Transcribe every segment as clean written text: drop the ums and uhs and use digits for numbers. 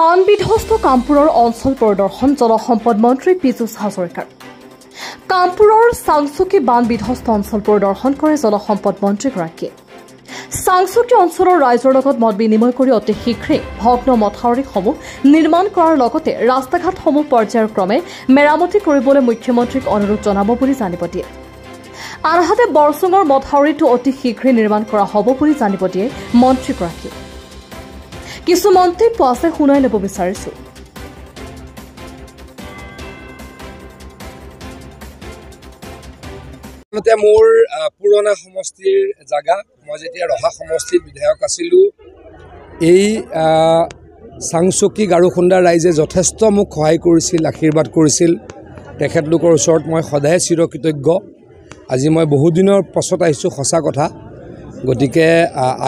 বান বিধ্বস্ত কামপুৰৰ অঞ্চল পৰিদৰ্শন জলসম্পদ মন্ত্ৰী পীযুষ হাজৰিকাৰ। কামপুৰৰ চাংচুকী বান বিধ্বস্ত অঞ্চল পৰিদৰ্শন কৰে জলসম্পদ মন্ত্ৰীগৰাকীয়ে। চাংচুকী অঞ্চলৰ ৰাইজৰ লগত মত বিনিময় কৰি অতি শীঘ্ৰে ভগ্ন মথাউৰিসমূহ নিৰ্মাণ কৰাৰ লগতে ৰাস্তা ঘাটসমূহ পৰ্যায়ক্ৰমে মেৰামতি কৰিবলৈ মুখ্যমন্ত্ৰীক অনুৰোধ জনাব বুলি জানিব দিয়ে। আনহাতে বৰচুঙৰ মথাউৰিটো অতি শীঘ্ৰে নিৰ্মাণ কৰা হ'ব বুলি জানিব দিয়ে মন্ত্ৰীগৰাকীয়ে। কিছু মন্তব্য আছে শুনাই ল'ব বিচাৰিছো। মোৰ পুৰণা সমষ্টিৰ জাগা, মই যেতিয়া ৰহা সমষ্টিৰ বিধায়ক আছিলোঁ, এই চাংচুকী গাৰুখুন্দা ৰাইজে যথেষ্ট মোক সহায় কৰিছিল, আশীৰ্বাদ কৰিছিল। তেখেতলোকৰ ওচৰত মই সদায় চিৰকৃতজ্ঞ। আজি মই বহুদিনৰ পাছত আহিছোঁ, সঁচা কথা। গতিকে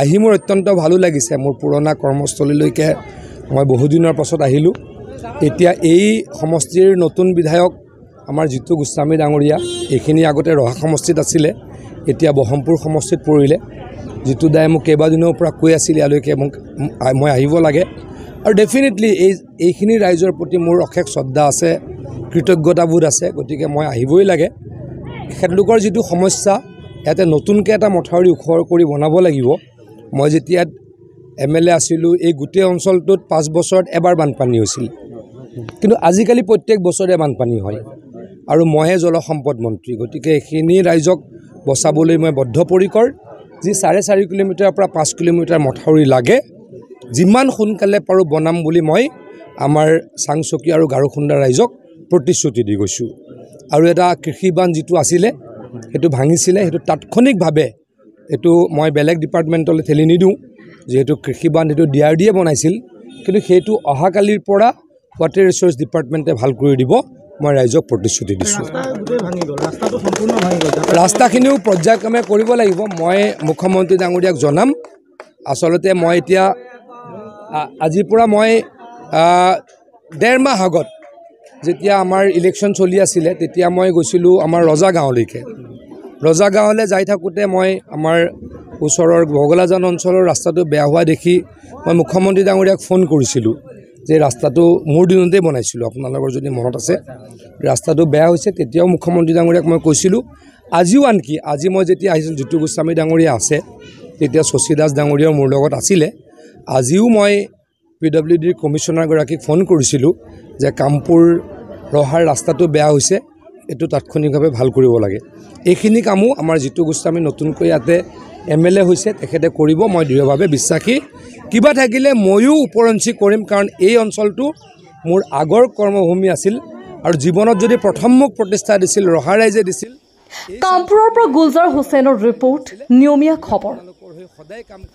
আহি মোৰ অত্যন্ত ভালো লাগিছে। মোৰ পুৰণা কৰ্মস্থলীলৈকে মই বহুদিনৰ পাছত আহিলোঁ। এতিয়া এই সমষ্টিৰ নতুন বিধায়ক আমাৰ জিতু গোস্বামী ডাঙৰীয়া, এইখিনি আগতে ৰহা সমষ্টিত আছিলে, এতিয়া বহমপুৰ সমষ্টিত পৰিলে। জিতু দাই মোক কেইবাদিনৰ পৰা কৈ আছিল ইয়ালৈকে মই আহিব লাগে। আৰু ডেফিনেটলি এইখিনি ৰাইজৰ প্ৰতি মোৰ অশেষ শ্ৰদ্ধা আছে, কৃতজ্ঞতাবোধ আছে। গতিকে মই আহিবই লাগে। তেখেতলোকৰ যিটো সমস্যা, ইয়াতে নতুনকৈ এটা মথাউৰি ওখ কৰি বনাব লাগিব। মই যেতিয়া MLA আছিলোঁ, এই গোটেই অঞ্চলটোত 5 বছৰত এবাৰ বানপানী হৈছিল, কিন্তু আজিকালি প্ৰত্যেক বছৰে বানপানী হয়। আৰু মইহে জলসম্পদ মন্ত্ৰী। গতিকে এইখিনি ৰাইজক বচাবলৈ মই বদ্ধপৰিকৰ। যি 4.5 কিলোমিটাৰৰ পৰা 5 কিলোমিটাৰ মথাউৰি লাগে, যিমান সোনকালে পাৰোঁ বনাম বুলি মই আমাৰ চাংচুকী আৰু গাৰুখুন্দা ৰাইজক প্ৰতিশ্ৰুতি দি গৈছোঁ। আৰু এটা কৃষি বান্ধ যিটো আছিলে, সেইটো ভাঙিছিলে, সেইটো তাৎক্ষণিকভাৱে এইটো মই বেলেগ ডিপাৰ্টমেণ্টলৈ ঠেলি নিদিওঁ। যিহেতু কৃষি বান্ধ সেইটো DRD বনাইছিল, কিন্তু সেইটো অহাকালিৰ পৰা ৱাটাৰ ৰিচোৰ্চ ডিপাৰ্টমেণ্টে ভাল কৰি দিব, মই ৰাইজক প্ৰতিশ্ৰুতি দিছোঁ। ৰাস্তাখিনিও পৰ্যায়ক্ৰমে কৰিব লাগিব। মই মুখ্যমন্ত্ৰী ডাঙৰীয়াক জনাম। আচলতে মই এতিয়া আজিৰ পৰা মই 1.5 মাহ আগত যেতিয়া আমাৰ ইলেকশ্যন চলি আছিলে, তেতিয়া মই গৈছিলোঁ আমাৰ ৰজা গাঁৱলৈকে। ৰজা গাঁৱলৈ যাই থাকোঁতে মই আমাৰ ওচৰৰ বগলাজান অঞ্চলৰ ৰাস্তাটো বেয়া হোৱা দেখি মই মুখ্যমন্ত্ৰী ডাঙৰীয়াক ফোন কৰিছিলোঁ যে ৰাস্তাটো মোৰ দিনতেই বনাইছিলোঁ, আপোনালোকৰ যদি মনত আছে। ৰাস্তাটো বেয়া হৈছে, তেতিয়াও মুখ্যমন্ত্ৰী ডাঙৰীয়াক মই কৈছিলোঁ। আজিও আনকি আজি মই যেতিয়া আহিছিলোঁ, জিতু গোস্বামী ডাঙৰীয়া আছে, তেতিয়া শশী দাস ডাঙৰীয়াও মোৰ লগত আছিলে। আজিও মই PWD কমিশ্যনাৰগৰাকীক ফোন কৰিছিলোঁ যে কামপুৰ ৰহাৰ ৰাস্তাটো বেয়া হৈছে, এইটো তাৎক্ষণিকভাৱে ভাল কৰিব লাগে। এইখিনি কামো আমাৰ জিতু গোস্বামী নতুনকৈ ইয়াতে MLA হৈছে, তেখেতে কৰিব। মই দৃঢ়ভাৱে বিশ্বাসী। কিবা থাকিলে ময়ো উপৰঞ্চি কৰিম, কাৰণ এই অঞ্চলটো মোৰ আগৰ কৰ্মভূমি আছিল। আৰু জীৱনত যদি প্ৰথম মোক প্ৰতিষ্ঠা দিছিল ৰহা ৰাইজে দিছিল। কামপুৰৰ পৰা গুলজাৰ হুছেইনৰ ৰিপৰ্ট, নিয়মীয়া খবৰ।